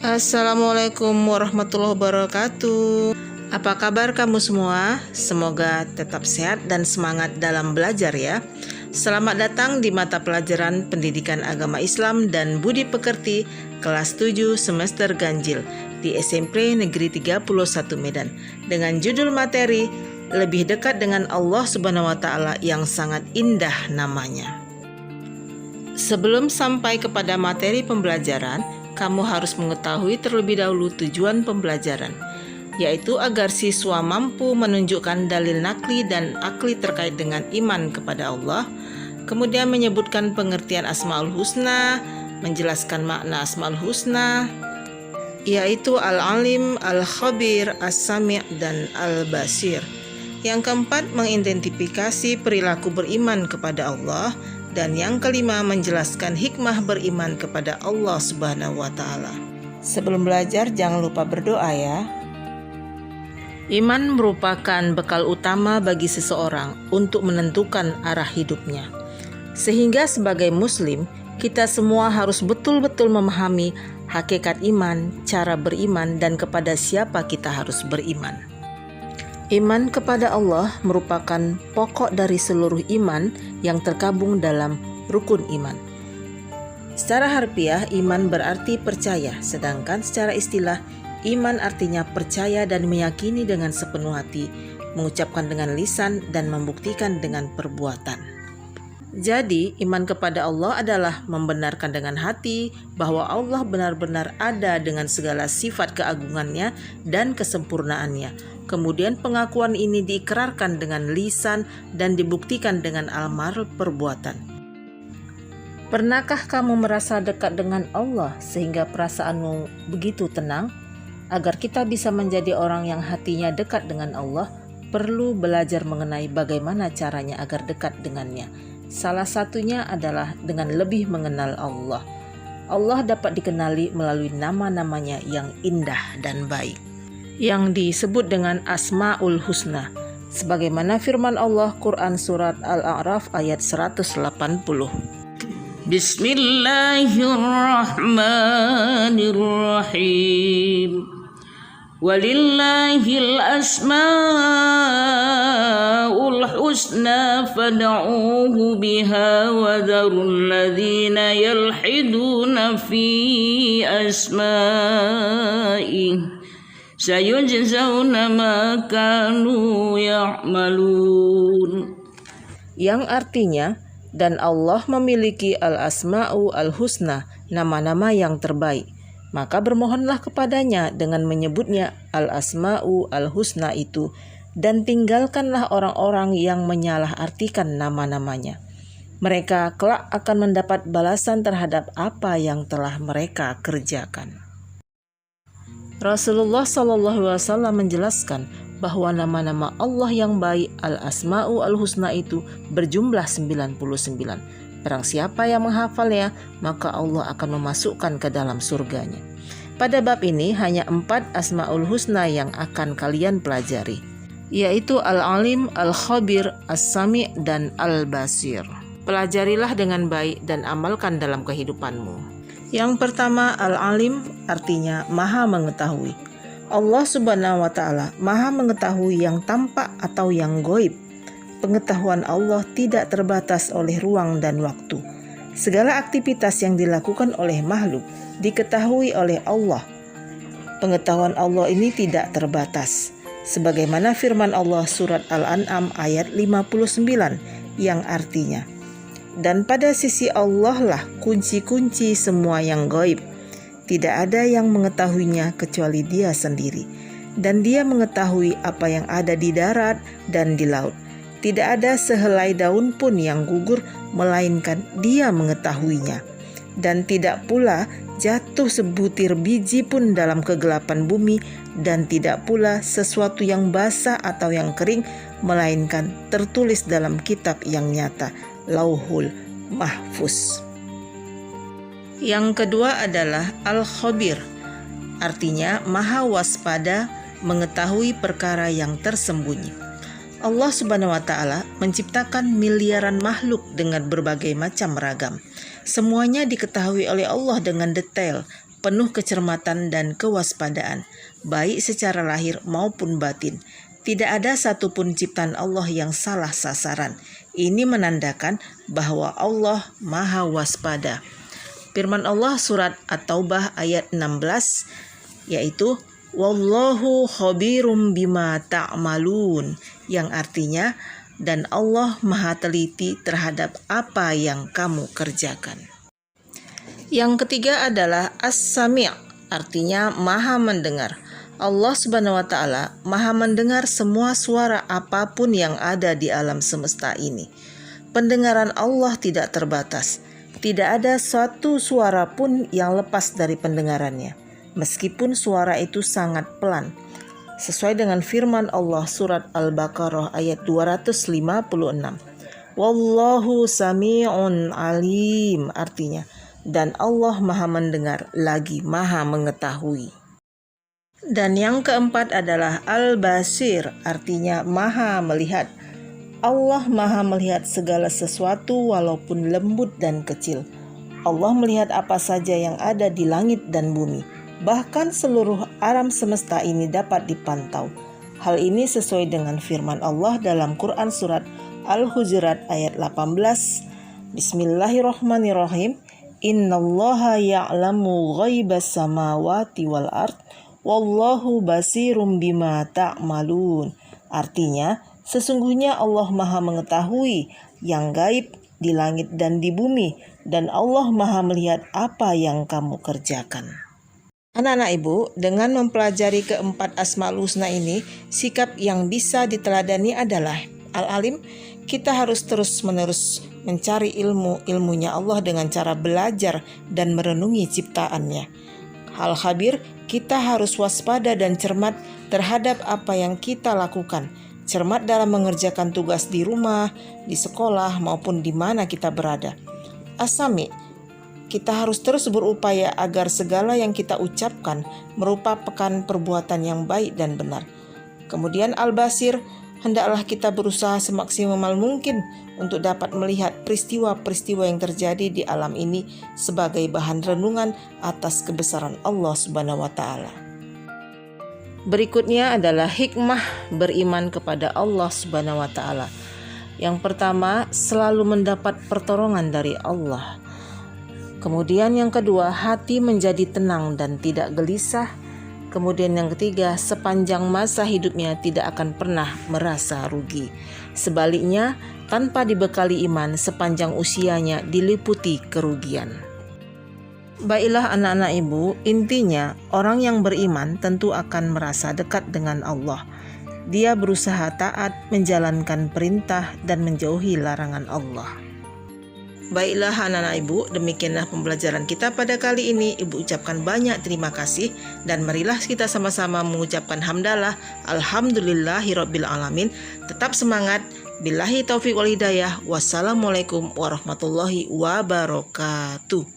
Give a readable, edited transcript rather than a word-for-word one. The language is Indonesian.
Assalamualaikum warahmatullahi wabarakatuh. Apa kabar kamu semua? Semoga tetap sehat dan semangat dalam belajar ya. Selamat datang di mata pelajaran Pendidikan Agama Islam dan Budi Pekerti kelas 7 semester ganjil di SMP Negeri 31 Medan dengan judul materi Lebih Dekat dengan Allah Subhanahu wa Ta'ala yang sangat indah namanya. Sebelum sampai kepada materi pembelajaran, kamu harus mengetahui terlebih dahulu tujuan pembelajaran, yaitu agar siswa mampu menunjukkan dalil nakli dan akli terkait dengan iman kepada Allah, kemudian menyebutkan pengertian Asmaul Husna, menjelaskan makna Asmaul Husna, yaitu Al-Alim, Al-Khabir, As-Sami' dan Al-Basir. Yang keempat, mengidentifikasi perilaku beriman kepada Allah. Dan yang kelima, menjelaskan hikmah beriman kepada Allah Subhanahu wa Ta'ala. Sebelum belajar, jangan lupa berdoa ya. Iman merupakan bekal utama bagi seseorang untuk menentukan arah hidupnya. Sehingga sebagai muslim, kita semua harus betul-betul memahami hakikat iman, cara beriman, dan kepada siapa kita harus beriman. Iman kepada Allah merupakan pokok dari seluruh iman yang tergabung dalam rukun iman. Secara harfiah, iman berarti percaya, sedangkan secara istilah, iman artinya percaya dan meyakini dengan sepenuh hati, mengucapkan dengan lisan, dan membuktikan dengan perbuatan. Jadi, iman kepada Allah adalah membenarkan dengan hati bahwa Allah benar-benar ada dengan segala sifat keagungannya dan kesempurnaannya. Kemudian pengakuan ini diikrarkan dengan lisan dan dibuktikan dengan amal perbuatan. Pernahkah kamu merasa dekat dengan Allah sehingga perasaanmu begitu tenang? Agar kita bisa menjadi orang yang hatinya dekat dengan Allah, perlu belajar mengenai bagaimana caranya agar dekat dengannya. Salah satunya adalah dengan lebih mengenal Allah. Allah dapat dikenali melalui nama-namanya yang indah dan baik, yang disebut dengan Asmaul Husna, sebagaimana firman Allah Quran Surat Al-A'raf ayat 180. Bismillahirrahmanirrahim. Walillahil asmaul husna fad'uuhu biha wa dharul ladzina yalhiduna fi asma'ihi sayujzauna ma kanu ya'malun. Yang artinya, dan Allah memiliki al-asma'u al-husna, nama-nama yang terbaik. Maka bermohonlah kepadanya dengan menyebutnya al-asma'u al-husna itu, dan tinggalkanlah orang-orang yang menyalahartikan nama-namanya. Mereka kelak akan mendapat balasan terhadap apa yang telah mereka kerjakan. Rasulullah SAW menjelaskan bahwa nama-nama Allah yang baik al-asma'u al-husna itu berjumlah 99. Barang siapa yang menghafalnya, maka Allah akan memasukkan ke dalam surganya. Pada bab ini hanya 4 Asmaul Husna yang akan kalian pelajari, yaitu Al-Alim, Al-Khabir, As-Sami' dan Al-Basir. Pelajarilah dengan baik dan amalkan dalam kehidupanmu. Yang pertama, Al-Alim artinya maha mengetahui. Allah Subhanahu wa Ta'ala maha mengetahui yang tampak atau yang gaib. Pengetahuan Allah tidak terbatas oleh ruang dan waktu. Segala aktivitas yang dilakukan oleh makhluk diketahui oleh Allah. Pengetahuan Allah ini tidak terbatas. Sebagaimana firman Allah surat Al-An'am ayat 59 yang artinya, dan pada sisi Allah lah kunci-kunci semua yang gaib. Tidak ada yang mengetahuinya kecuali Dia sendiri. Dan Dia mengetahui apa yang ada di darat dan di laut. Tidak ada sehelai daun pun yang gugur, melainkan Dia mengetahuinya. Dan tidak pula jatuh sebutir biji pun dalam kegelapan bumi, dan tidak pula sesuatu yang basah atau yang kering, melainkan tertulis dalam kitab yang nyata, Lauhul Mahfuz. Yang kedua adalah Al-Khabir, artinya maha waspada, mengetahui perkara yang tersembunyi. Allah Subhanahu wa Ta'ala menciptakan miliaran makhluk dengan berbagai macam ragam. Semuanya diketahui oleh Allah dengan detail, penuh kecermatan dan kewaspadaan, baik secara lahir maupun batin. Tidak ada satupun ciptaan Allah yang salah sasaran. Ini menandakan bahwa Allah Maha Waspada. Firman Allah surat At-Taubah ayat 16 yaitu Wallahu khabirum bima ta'malun, yang artinya dan Allah Maha teliti terhadap apa yang kamu kerjakan. Yang ketiga adalah As-Sami', artinya Maha mendengar. Allah Subhanahu wa taala Maha mendengar semua suara apapun yang ada di alam semesta ini. Pendengaran Allah tidak terbatas. Tidak ada suatu suara pun yang lepas dari pendengarannya, meskipun suara itu sangat pelan. Sesuai dengan firman Allah surat Al-Baqarah ayat 256. Wallahu sami'un alim, artinya dan Allah Maha mendengar lagi Maha mengetahui. Dan yang keempat adalah Al-Basir, artinya Maha melihat. Allah Maha melihat segala sesuatu walaupun lembut dan kecil. Allah melihat apa saja yang ada di langit dan bumi. Bahkan seluruh alam semesta ini dapat dipantau. Hal ini sesuai dengan firman Allah dalam Quran surat Al-Hujurat ayat 18. Bismillahirrahmanirrahim. Innallaha ya'lamu ghaibas samawati wal ard wallahu basirum bima ta'malun. Artinya, sesungguhnya Allah Maha mengetahui yang gaib di langit dan di bumi, dan Allah Maha melihat apa yang kamu kerjakan. Anak-anak Ibu, dengan mempelajari keempat Asmaul Husna ini, sikap yang bisa diteladani adalah Al-Alim. Kita harus terus-menerus mencari ilmunya Allah dengan cara belajar dan merenungi ciptaannya. Al-Khabir, kita harus waspada dan cermat terhadap apa yang kita lakukan. Cermat dalam mengerjakan tugas di rumah, di sekolah, maupun di mana kita berada. As-Sami', kita harus terus berupaya agar segala yang kita ucapkan merupakan perbuatan yang baik dan benar. Kemudian Al-Basir, hendaklah kita berusaha semaksimal mungkin untuk dapat melihat peristiwa-peristiwa yang terjadi di alam ini sebagai bahan renungan atas kebesaran Allah Subhanahu wa taala. Berikutnya adalah hikmah beriman kepada Allah Subhanahu wa taala. Yang pertama, selalu mendapat pertolongan dari Allah. Kemudian yang kedua, hati menjadi tenang dan tidak gelisah. Kemudian yang ketiga, sepanjang masa hidupnya tidak akan pernah merasa rugi. Sebaliknya, tanpa dibekali iman, sepanjang usianya diliputi kerugian. Baiklah anak-anak Ibu, intinya orang yang beriman tentu akan merasa dekat dengan Allah. Dia berusaha taat, menjalankan perintah, dan menjauhi larangan Allah. Baiklah anak-anak Ibu, demikianlah pembelajaran kita pada kali ini. Ibu ucapkan banyak terima kasih dan marilah kita sama-sama mengucapkan hamdalah. Alhamdulillahirabbil alamin. Tetap semangat. Billahi taufiq wal hidayah. Wassalamualaikum warahmatullahi wabarakatuh.